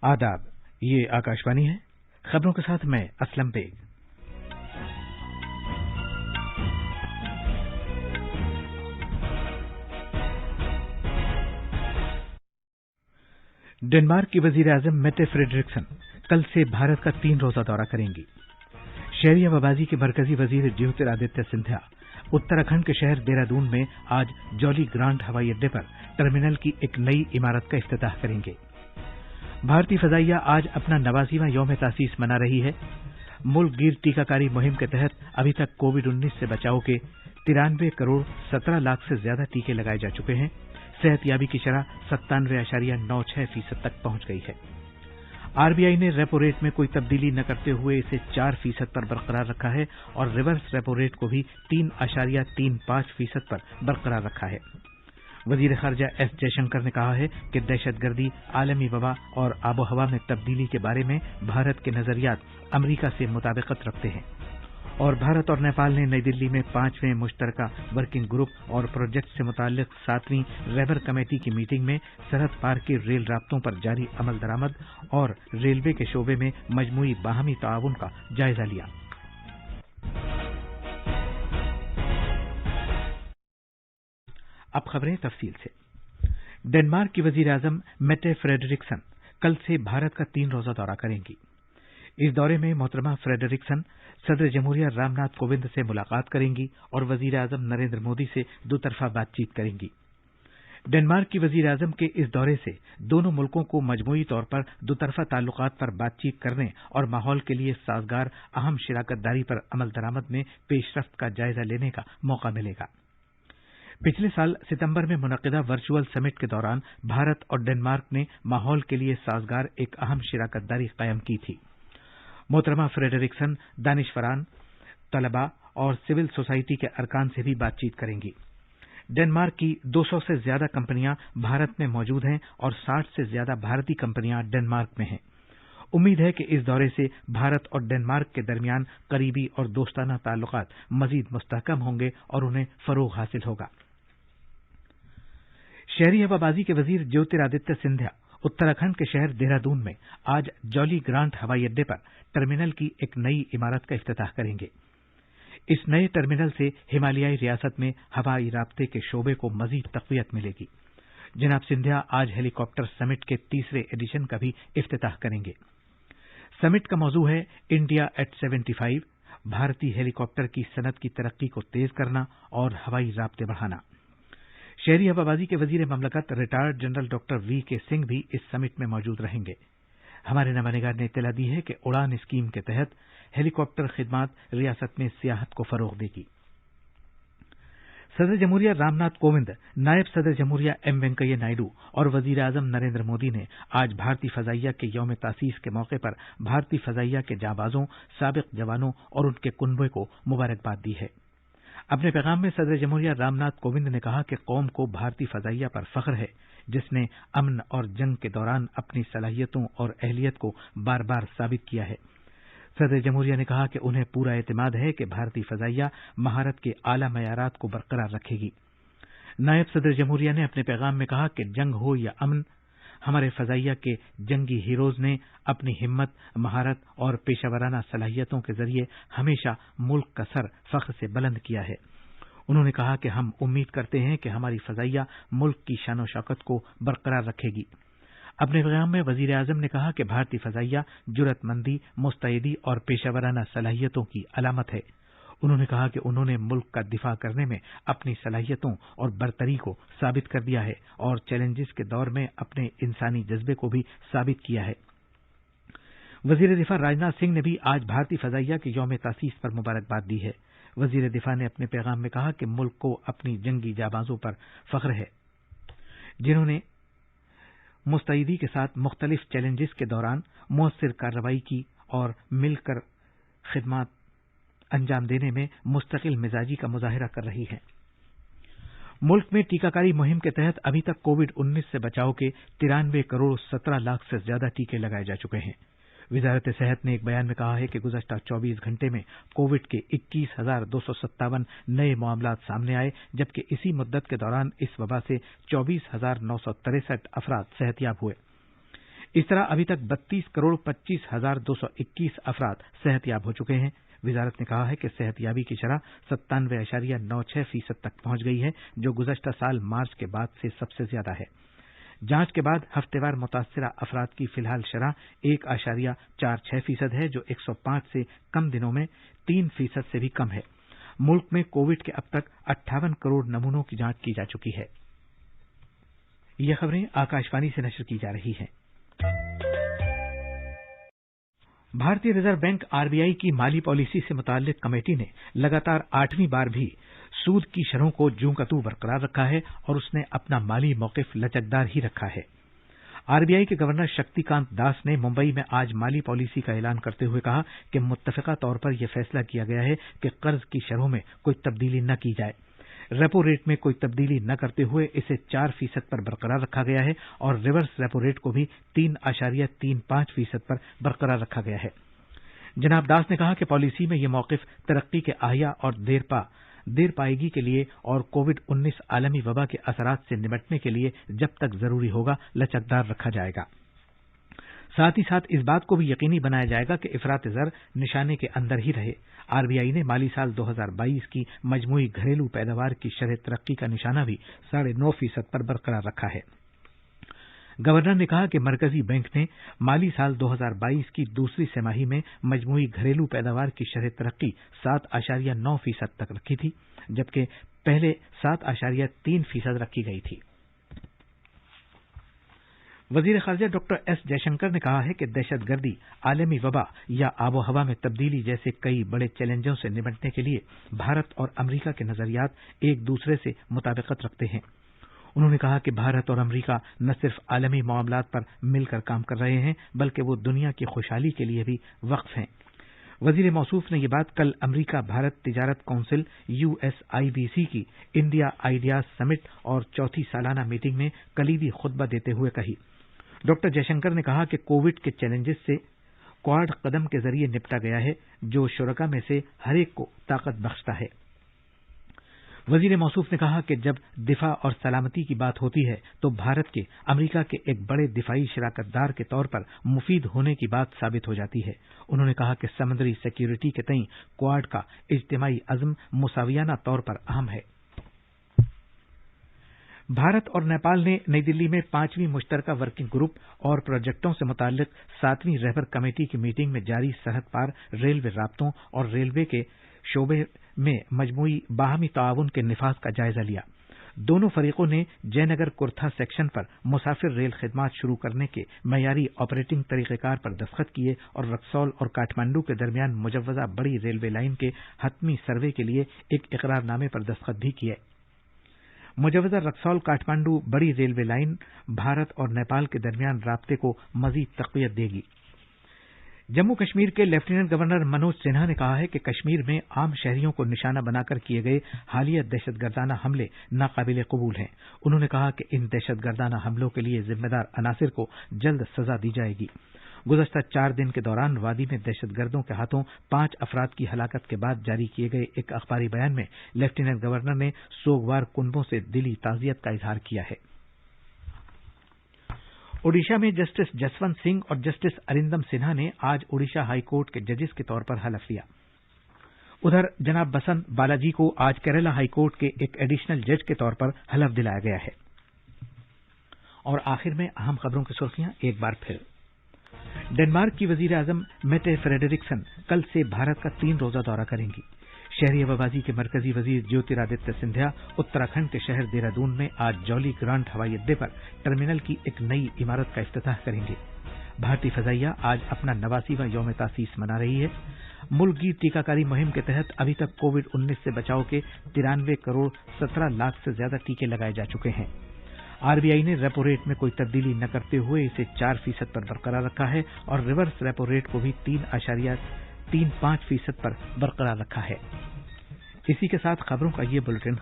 आदाब, ये आकाशवाणी है। खबरों के साथ मैं असलम बेग। डेनमार्क की वजीर आजम मेटे फ्रेडरिक्सन कल से भारत का 3 रोजा दौरा करेंगी। शहरी हवाबाजी के मरकजी वजीर ज्योतिरादित्य सिंधिया उत्तराखंड के शहर देहरादून में आज जॉली ग्रांट हवाई अड्डे पर टर्मिनल की एक नई इमारत का इफ्तिताह करेंगे। भारतीय फजाइया आज अपना 89वां यौम तासीस मना रही है। मुल्क गिर टीकाकारी मुहिम के तहत अभी तक कोविड-19 से बचाव के 93 करोड़ 17 लाख से ज्यादा टीके लगाए जा चुके हैं। सेहतयाबी की शरह 97.96% तक पहुंच गई है। आरबीआई ने रेपो रेट में कोई तब्दीली न करते हुए इसे 4% पर बरकरार रखा है और रिवर्स रेपो रेट को भी 3.35% पर बरकरार रखा है। वजीर खारजा एस जयशंकर ने कहा है कि दहशतगर्दी, आलमी वबा और आबोहवा में तब्दीली के बारे में भारत के नजरियात अमरीका से मुताबिकत रखते हैं और भारत और नेपाल ने नई दिल्ली में 5वें मुश्तरका वर्किंग ग्रुप और प्रोजेक्ट से मुताल्लिक 7वीं रेबर कमेटी की मीटिंग में सरहद पार के रेल राब्तों पर जारी अमल दरामद और रेलवे के शोबे में मजमूई बाहमी ताउन का जायजा लिया। अब खबरें तफसील से। डेनमार्क की वजीर आजम मेटे फ्रेडरिक्सन कल से भारत का 3 रोजा दौरा करेंगी। इस दौरे में मोहतरमा फ्रेडरिक्सन सदर जमहूरिया रामनाथ कोविंद से मुलाकात करेंगी और वजीर आजम नरेंद्र मोदी से दोतरफा बातचीत करेंगी। डेनमार्क की वजीर आजम के इस दौरे से दोनों मुल्कों को मजमूई तौर पर दोतरफा ताल्लुकात पर बातचीत करने और माहौल के लिए साजगार अहम शिराकतदारी पर अमल दरामद में पेशरफ्त का जायजा लेने का मौका मिलेगा। पिछले साल सितंबर में मुनक्किदा वर्चुअल समिट के दौरान भारत और डेनमार्क ने माहौल के लिए साजगार एक अहम शिराकतदारी कायम की थी। मोहतरमा फ्रेडरिक्सन दानिशवरान, तलबा और सिविल सोसाइटी के अरकान से भी बातचीत करेंगी। डेनमार्क की 200 से ज्यादा कंपनियां भारत में मौजूद हैं और 60 से ज्यादा भारतीय कंपनियां डेनमार्क में हैं। उम्मीद है कि इस दौरे से भारत और डेनमार्क के दरमियान करीबी और दोस्ताना ताल्लुकात मजीद मुस्तहकम होंगे और उन्हें फरोग हासिल होगा। शहरी हवाबाजी के वजीर ज्योतिरादित्य सिंधिया उत्तराखंड के शहर देहरादून में आज जॉली ग्रांट हवाई अड्डे पर टर्मिनल की एक नई इमारत का इफ्तिताह करेंगे। इस नए टर्मिनल से हिमालयाई रियासत में हवाई राब्ते के शोबे को मजीद तक़वियत मिलेगी। जनाब सिंधिया आज हेलीकॉप्टर समिट के 3रे एडिशन का भी इफ्तिताह करेंगे। समिट का मौजू है इंडिया एट 75, भारतीय हेलीकॉप्टर की सनत की तरक्की को तेज करना और हवाई राब्ते बढ़ाना। शहरी हवाबाजी के वजीर ममलकत रिटायर्ड जनरल डॉक्टर वी के सिंह भी इस समिट में मौजूद रहेंगे। हमारे नमानिगार ने इत्तला दी है कि उड़ान स्कीम के तहत हेलीकॉप्टर खिदमात रियासत में सियाहत को फरोग देगी। सदर जमहूरिया रामनाथ कोविंद, नायब सदर जमहूरिया एम वेंकैया नायडू और वजीर आजम नरेंद्र मोदी ने आज भारतीय फजाइया के यौम तासीस के मौके पर भारतीय फजाइया के जांबाजों, साबिक जवानों और उनके कुनबे को मुबारकबाद दी है। अपने पैगाम में सदर जमहूरिया रामनाथ कोविंद ने कहा कि कौम को भारतीय फजाइया पर फख्र है, जिसने अमन और जंग के दौरान अपनी सलाहियतों और अहलियत को बार बार साबित किया है। सदर जमहूरिया ने कहा कि उन्हें पूरा एतमाद है कि भारतीय फजाइया महारत के आला मयारात को बरकरार रखेगी। नायब सदर जमहूरिया ने अपने पैगाम में कहा कि जंग हो या अमन, हमारे फजाइया के जंगी हीरोज ने अपनी हिम्मत, महारत और पेशावराना सलाहियतों के जरिए हमेशा मुल्क का सर फख्र से बुलंद किया है। उन्होंने कहा कि हम उम्मीद करते हैं कि हमारी फजाइया मुल्क की शान शौकत को बरकरार रखेगी। अपने पैगाम में वजीर आजम ने कहा कि भारतीय फजाइया जुरतमंदी, मुस्तैदी और पेशावराना सलाहियतों की अलामत है। उन्होंने कहा कि उन्होंने मुल्क का दिफा करने में अपनी सलाहियतों और बरतरी को साबित कर दिया है और चैलेंजेस के दौर में अपने इंसानी जज्बे को भी साबित किया है। वजीर दिफा राजनाथ सिंह ने भी आज भारतीय फजाइया के यौम तासीस पर मुबारकबाद दी है। वजीर दिफा ने अपने पैगाम में कहा कि मुल्क को अपनी जंगी जाबाजों पर फख्र है, जिन्होंने मुस्तैदी के साथ मुख्तलिफ चैलेंजेस के दौरान मुअस्सिर कार्रवाई की और मिलकर खिदमत अंजाम देने में मुस्तकिल मिजाजी का मुजाहिरा कर रही है। मुल्क में टीकाकारी मुहिम के तहत अभी तक कोविड-19 से बचाव के 93 करोड़ 17 लाख से ज्यादा टीके लगाए जा चुके हैं। वजारत सेहत ने एक बयान में कहा है कि गुज़श्ता 24 घंटे में कोविड के 21,257 नए मामलात सामने आए, जबकि इसी मुद्दत के दौरान इस वबा से 24,963 अफराद सेहतियाब हुए। इस तरह अभी तक 32,25,221 अफराद सेहतयाब हो चुके हैं। वजारत ने कहा है कि सेहतयाबी की शरह 97.96% तक पहुंच गई है, जो गुज़श्ता साल मार्च के बाद से सबसे ज्यादा है। जांच के बाद हफ्तेवार मुतासरा अफराद की फिलहाल शरह 1.46% है, जो 105 से कम दिनों में 3% से भी कम है। मुल्क में कोविड के अब तक 58 करोड़ नमूनों की जांच की जा चुकी है। ये खबरें आकाशवाणी से नशर की जा रही हैं। भारतीय रिजर्व बैंक आरबीआई की माली पॉलिसी से मुताल्लिक कमेटी ने लगातार 8वीं बार भी सूद की शरहों को ज्यों का त्यों बरकरार रखा है और उसने अपना माली मौक़िफ लचकदार ही रखा है। आरबीआई के गवर्नर शक्तिकांत दास ने मुंबई में आज माली पॉलिसी का ऐलान करते हुए कहा कि मुत्तफ़िक़ा तौर पर यह फैसला किया गया है कि कर्ज की शरहों में कोई तब्दीली न की जाए। रेपो रेट में कोई तब्दीली न करते हुए इसे 4% पर बरकरार रखा गया है और रिवर्स रेपो रेट को भी 3.35% पर बरकरार रखा गया है। जनाब दास ने कहा कि पॉलिसी में यह मौक़िफ तरक्की के आहिया और देर पाएगी के लिए और कोविड-19 आलमी वबा के असरात से निपटने के लिए जब तक जरूरी होगा लचकदार रखा जाएगा। साथ ही साथ इस बात को भी यकीनी बनाया जाएगा कि इफरात ज़र निशाने के अंदर ही रहे। आरबीआई ने माली साल 2022 की मजमूई घरेलू पैदावार की शरह तरक्की का निशाना भी 9.5% पर बरकरार रखा है। गवर्नर ने कहा कि मरकजी बैंक ने माली साल 2022 की दूसरी तिमाही में मजमूई घरेलू पैदावार की शरह तरक्की 7.9% तक रखी थी, जबकि पहले 7.3% रखी गई थी। वजीर ख़ारजा डॉक्टर एस जयशंकर ने कहा है कि दहशतगर्दी, आलमी वबा या आबो हवा में तब्दीली जैसे कई बड़े चैलेंजों से निपटने के लिए भारत और अमरीका के नजरियात एक दूसरे से मुताबिकत रखते हैं। उन्होंने कहा कि भारत और अमरीका न सिर्फ आलमी मामलात पर मिलकर काम कर रहे हैं, बल्कि वो दुनिया की खुशहाली के लिए भी वक्फ हैं। वजीर मौसूफ ने यह बात कल अमरीका भारत तिजारत काउंसिल USIBC की इंडिया आइडियाज समिट और चौथी सालाना मीटिंग में कलीदी खुतबा देते हुए कही। डॉक्टर जयशंकर ने कहा कि कोविड के चैलेंजेस से क्वाड कदम के जरिए निपटा गया है, जो शुरका में से हर एक को ताकत बख्शता है। वजीर मौसूफ ने कहा कि जब दिफा और सलामती की बात होती है तो भारत के अमरीका के एक बड़े दिफाई शराकतदार के तौर पर मुफीद होने की बात साबित हो जाती है। उन्होंने कहा कि समुद्री सिक्योरिटी के तई क्वाड का इज्तिमाई अज़्म मुसावियाना तौर पर अहम है। भारत और नेपाल ने नई दिल्ली में 5वीं मुश्तरका वर्किंग ग्रुप और प्रोजेक्टों से मुताल्लिक 7वीं रहबर कमेटी की मीटिंग में जारी सरहद पार रेलवे राब्तों और रेलवे के शोबे में मजमूई बाहमी ताउन के निफाज का जायजा लिया। दोनों फरीकों ने जयनगर कुर्था सेक्शन पर मुसाफिर रेल खिदमात शुरू करने के मयारी ऑपरेटिंग तरीक़ेकार पर दस्तखत किए और रक्सौल और काठमांडू के दरमियान मुजव्वजा बड़ी रेलवे लाइन के हतमी सर्वे के लिए एक इकरारनामे पर दस्तखत भी किए। मुजव्वजा रक्सौल काठमांडू बड़ी रेलवे लाइन भारत और नेपाल के दरमियान राब्ते को मजीद तक़वियत देगी। जम्मू कश्मीर के लेफ्टिनेंट गवर्नर मनोज सिन्हा ने कहा है कि कश्मीर में आम शहरियों को निशाना बनाकर किए गए हालिया दहशतगर्दाना हमले नाकाबिले कबूल हैं। उन्होंने कहा कि इन दहशतगर्दाना हमलों के लिए जिम्मेदार अनासिर को जल्द सजा दी जाएगी। गुज़श्ता 4 दिन के दौरान वादी में दहशतगर्दों के हाथों 5 अफराद की हलाकत के बाद जारी किए गए एक अखबारी बयान में लेफ्टिनेंट गवर्नर ने सोगवार कुनबों से दिली ताज़ियत का इजहार किया है। ओडिशा में जस्टिस जसवंत सिंह और जस्टिस अरिंदम सिन्हा ने आज ओडिशा हाई कोर्ट के जजेस के तौर पर हलफ लिया। उधर जनाब बसंत बालाजी को आज केरला हाई कोर्ट के एक एडिशनल जज के तौर पर हलफ दिलाया गया है। और आखिर में अहम खबरों की सुर्खियां एक बार फिर। डेनमार्क की वजीर आजम मेटे फ्रेडरिक्सन कल से भारत का 3 रोजा दौरा करेंगी। शहरी हवाबाजी के मरकजी वजीर ज्योतिरादित्य सिंधिया उत्तराखंड के शहर देहरादून में आज जौली ग्रांट हवाई अड्डे पर टर्मिनल की एक नई इमारत का इफ्तिताह करेंगे। भारतीय फजाइया आज अपना 89वां यौम तासीस मना रही है। मुल्क की टीकाकारी मुहिम के तहत अभी तक कोविड-19 से बचाव के 93 करोड़ 17 लाख से ज्यादा टीके लगाए जा चुके हैं। आरबीआई ने रेपो रेट में कोई तब्दीली न करते हुए इसे 4% पर बरकरार रखा है और रिवर्स रेपो रेट को भी 3.35% पर बरकरार रखा है। इसी के साथ खबरों का ये बुलेटिन